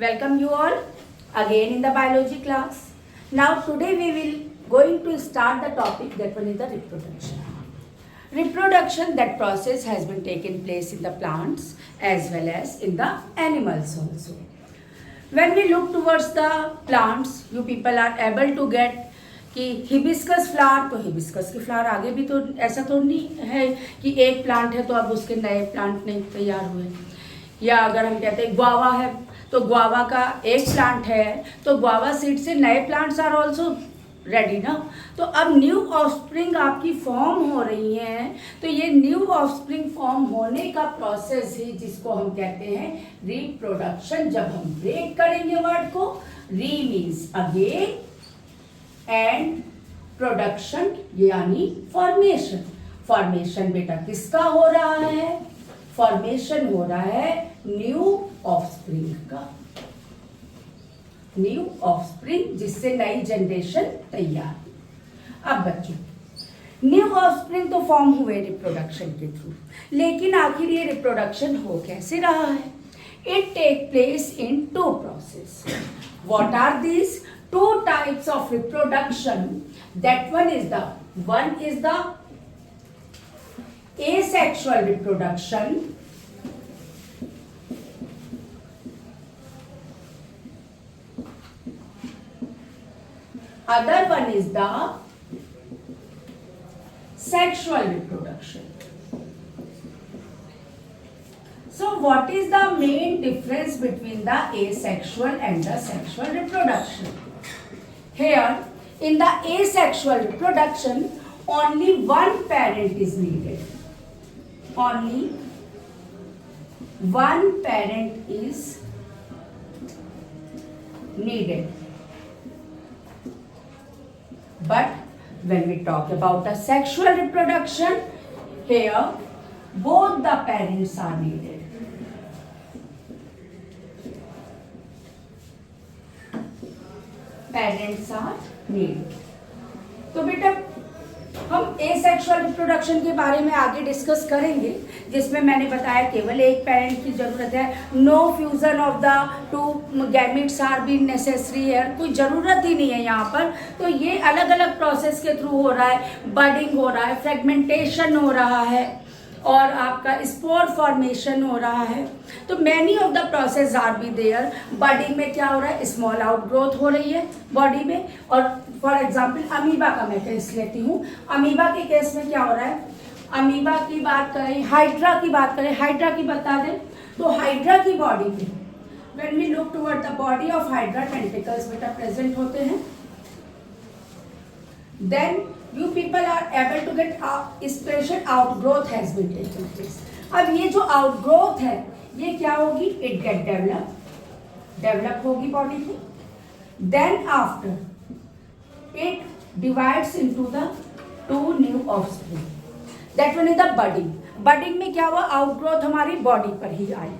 Welcome you all again in the biology class. Now today we will going to start the topic that one is the reproduction. Reproduction, that process has been taken place in the plants as well as in the animals also. When we look towards the plants, you people are able to get कि hibiscus flower, तो hibiscus के flower आगे भी तो ऐसा तो नहीं है कि एक प्लांट है तो अब उसके नए प्लांट नहीं तैयार हुए। या अगर हम कहते हैं गुआवा है तो गुआवा का एक प्लांट है तो गुआवा सीड से नए प्लांट्स आर ऑल्सो रेडी ना। तो अब न्यू ऑफस्प्रिंग आपकी फॉर्म हो रही हैं, तो ये न्यू ऑफस्प्रिंग फॉर्म होने का प्रोसेस ही जिसको हम कहते हैं रिप्रोडक्शन। जब हम ब्रेक करेंगे वर्ड को, re means again and production यानी फॉर्मेशन। फॉर्मेशन बेटा किसका हो रहा है? फॉर्मेशन हो रहा है न्यू ऑफस्प्रिंग का। न्यू ऑफस्प्रिंग जिससे नई जनरेशन तैयार। अब बच्चों, न्यू ऑफस्प्रिंग तो फॉर्म हुए रिप्रोडक्शन के थ्रू, लेकिन आखिर ये रिप्रोडक्शन हो कैसे रहा है? It take place in two process. What are these? Two types of reproduction. That one is the asexual reproduction. Other one is the sexual reproduction. So what is the main difference between the asexual and the sexual reproduction? Here, in the asexual reproduction, only one parent is needed. Only one parent is needed. But when we talk about the sexual reproduction, here both the parents are needed. Parents are needed. तो बेटा हम asexual reproduction के बारे में आगे discuss करेंगे, जिसमें मैंने बताया केवल एक पेरेंट की जरूरत है। No fusion of the two gametes are be necessary है, कोई ज़रूरत ही नहीं है यहाँ पर। तो ये अलग अलग प्रोसेस के थ्रू हो रहा है। बडिंग हो रहा है, फ्रेगमेंटेशन हो रहा है और आपका स्पोर फॉर्मेशन हो रहा है। तो many of the process are be there. Budding में क्या हो रहा है? स्मॉल आउट ग्रोथ हो रही है बॉडी में। और फॉर एग्जांपल अमीबा का मैं केस लेती हूँ। अमीबा के केस में क्या हो रहा है? अमीबा की बात करें, हाइड्रा की बात करें, हाइड्रा की बता दें तो हाइड्रा की बॉडी में when we look toward the body of hydra, tentacles बेटा प्रेजेंट होते हैं। Then you people are able to get special outgrowth has been taken place. अब ये जो outgrowth है ये क्या होगी? It get develop होगी बॉडी की। Then after it divides into the two new offspring. That one is the budding. Budding में क्या हुआ? outgrowth हमारी बॉडी पर ही आई।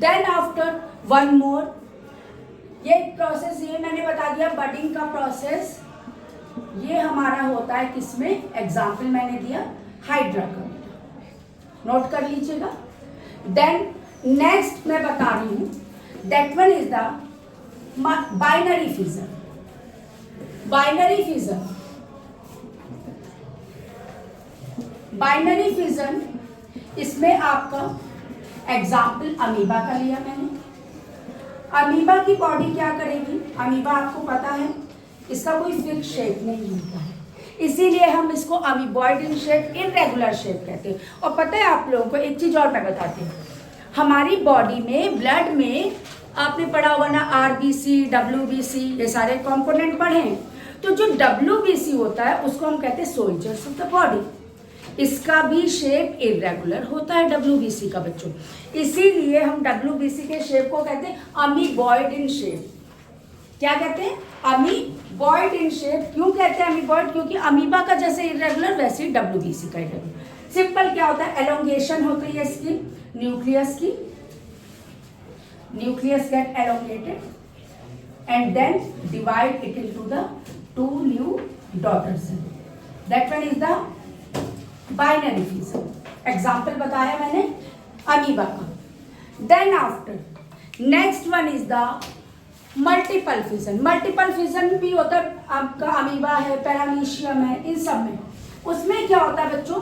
Then after one more, ये प्रोसेस ये मैंने बता दिया budding का प्रोसेस ये हमारा होता है किसमें? एग्जाम्पल मैंने दिया हाइड्रा का, नोट कर लीजिएगा। देन नेक्स्ट मैं बता रही हूं, that one is the binary fission. Binary fission, binary fission इसमें आपका एग्जाम्पल अमीबा का लिया मैंने। अमीबा की बॉडी क्या करेगी? अमीबा आपको पता है इसका कोई फिक्स शेप नहीं होता है, इसीलिए हम इसको amoeboid in shape, irregular shape कहते हैं। और पता है आप लोगों को एक चीज़ और मैं बताती हूँ, हमारी बॉडी में ब्लड में आपने पढ़ा होगा ना आरबीसी, डब्ल्यूबीसी, ये सारे कंपोनेंट पढ़े हैं। तो जो डब्ल्यूबीसी होता है उसको हम कहते हैं सोल्जर्स ऑफ द बॉडी। इसका भी शेप इररेगुलर होता है डब्ल्यूबीसी का बच्चों, इसीलिए हम डब्ल्यूबीसी के शेप को कहते हैं अमीबॉइड इन शेप। क्या कहते हैं? Amoeboid in shape. क्यों कहते हैं अमीबॉइड? क्योंकि अमीबा का जैसे इरेगुलर वैसे ही डब्ल्यूबीसी का इरेगुलर। सिंपल क्या होता है? एलोंगेशन होती है इसकी न्यूक्लियस की, nucleus get elongated and then divide it into the two new daughter cell. That one is the binary fission. Example बताया मैंने अमीबा का। Then after next one is the multiple fission. Multiple fission भी होता है आपका, amoeba है, paramecium है, इन सब में। उसमें क्या होता है बच्चों,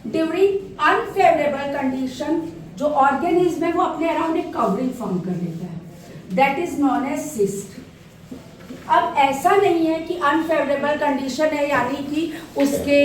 ड्यूरिंग अनफेवरेबल कंडीशन जो ऑर्गेनिज्म है वो अपने अराउंड एक कवरिंग फॉर्म कर लेता है, that is known as cyst. अब ऐसा नहीं है कि अनफेवरेबल कंडीशन है यानी कि उसके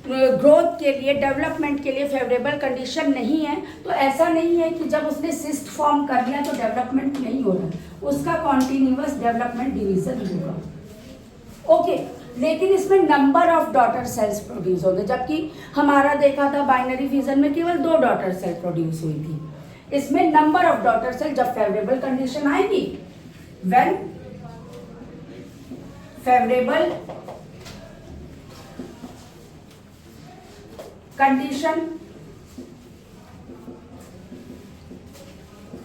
ग्रोथ के लिए, डेवलपमेंट के लिए फेवरेबल कंडीशन नहीं है, तो ऐसा नहीं है कि जब उसने सिस्ट फॉर्म कर लिया तो डेवलपमेंट नहीं हो रहा, उसका कॉन्टिन्यूअस डेवलपमेंट डिवीजन होगा। ओके, लेकिन इसमें number of daughter cells produce होंगे, जबकि हमारा देखा था बाइनरी फिजन में केवल 2 डॉटर सेल प्रोड्यूस हुई थी। इसमें नंबर ऑफ डॉटर सेल जब फेवरेबल कंडीशन आएगी, व्हेन फेवरेबल कंडीशन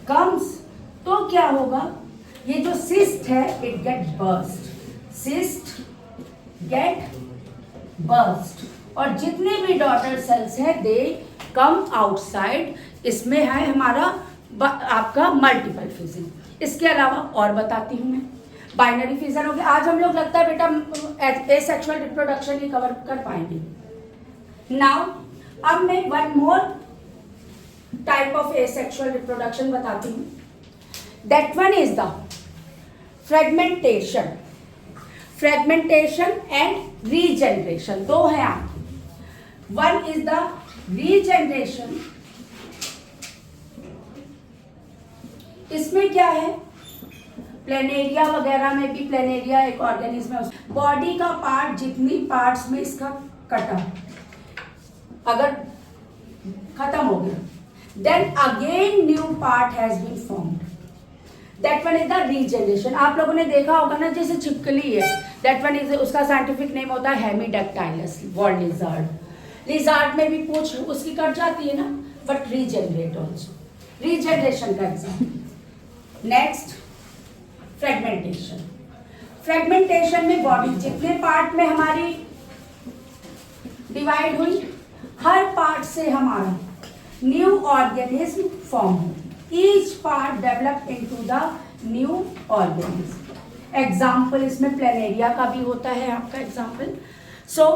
कम्स, तो क्या होगा, ये जो सिस्ट है it get burst, cyst get burst, और जितने भी डॉटर सेल्स हैं दे कम आउटसाइड। इसमें है हमारा आपका मल्टीपल फिजन। इसके अलावा और बताती हूँ मैं, बाइनरी फिजन हो गया। आज हम लोग लगता है बेटा एसेक्सुअल रिप्रोडक्शन ही कवर कर पाएंगे। नाउ अब मैं one more type of asexual reproduction बताती हूँ, that one is the fragmentation. Fragmentation and regeneration दो है आपकी। वन इज द रीजनरेशन, इसमें क्या है, प्लेनेरिया वगैरह में भी, प्लेनेरिया एक ऑर्गेनिज्म है, बॉडी का पार्ट जितनी पार्ट्स में इसका कटा अगर खत्म हो गया, then again new part has been formed, that one is the regeneration. आप लोगों ने देखा होगा ना, जैसे छिपकली है, दैट वन इज, उसका साइंटिफिक नेम होता है हेमीडैक्टाइलस वॉल लिजार्ड। लिजार्ड में भी पूंछ उसकी कट जाती है ना, बट रीजनरेट ऑल्सो, रीजनरेशन का एग्जाम्पल। Next fragmentation. फ्रेगमेंटेशन में बॉडी जितने पार्ट में हमारी डिवाइड हुई, हर पार्ट से हमारा न्यू ऑर्गेनिज्म फॉर्म हो, each part develop into the new organism. Example इसमें प्लेनेरिया का भी होता है आपका एग्जाम्पल। सो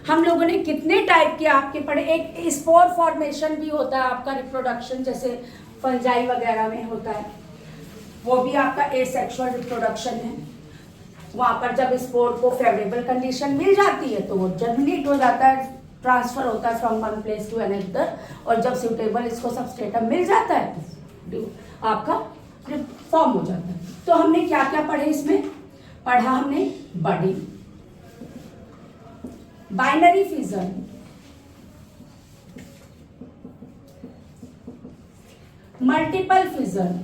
हम लोगों ने कितने टाइप के आपके पढ़े, एक स्पोर फॉर्मेशन भी होता है आपका रिप्रोडक्शन, जैसे फंजाई वगैरह में होता है, वो भी आपका एसेक्सुअल रिप्रोडक्शन है। वहाँ पर जब स्पोर को फेवरेबल कंडीशन मिल जाती है तो वो जर्मिनेट हो जाता है, ट्रांसफर होता है from one place to another, और जब सूटेबल इसको सबस्ट्रेटम मिल जाता है तो आपका फॉर्म हो जाता है। तो हमने क्या क्या पढ़े इसमें, पढ़ा हमने body, binary fission, multiple fission,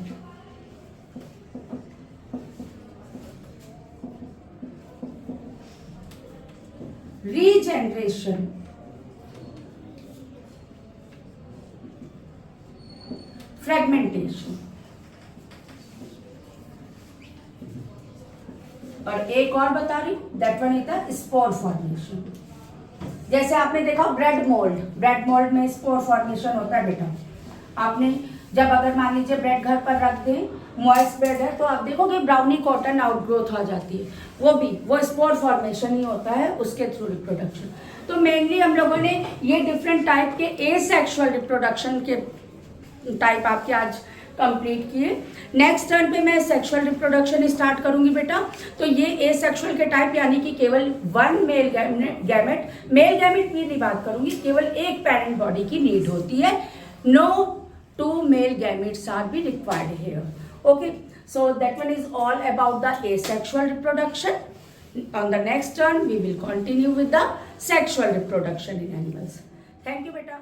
regeneration, fragmentation, और एक और बता रही हूं, that one is the spore formation. जैसे आपने देखा ब्रेड मोल्ड, ब्रेड मोल्ड में स्पोर फॉर्मेशन होता है बेटा। आपने जब अगर मान लीजिए ब्रेड घर पर रख दें, मॉइस्ट ब्रेड है, तो आप देखोगे ब्राउनी कॉटन आउटग्रोथ आ जाती है, वो स्पोर फॉर्मेशन ही होता है, उसके थ्रू रिप्रोडक्शन। तो मेनली हम लोगों ने ये डिफरेंट टाइप के एसेक्सुअल रिप्रोडक्शन के टाइप आपके आज कंप्लीट किए। नेक्स्ट टर्न पे मैं सेक्सुअल रिप्रोडक्शन स्टार्ट करूंगी बेटा। तो ये एसेक्सुअल के टाइप यानी कि केवल वन मेल गैमेट की नहीं बात करूंगी, केवल एक पेरेंट बॉडी की नीड होती है, no two male gametes are be required here. Okay, so that one is all about the asexual reproduction. On the next turn we will continue with the sexual reproduction in animals. Thank you beta.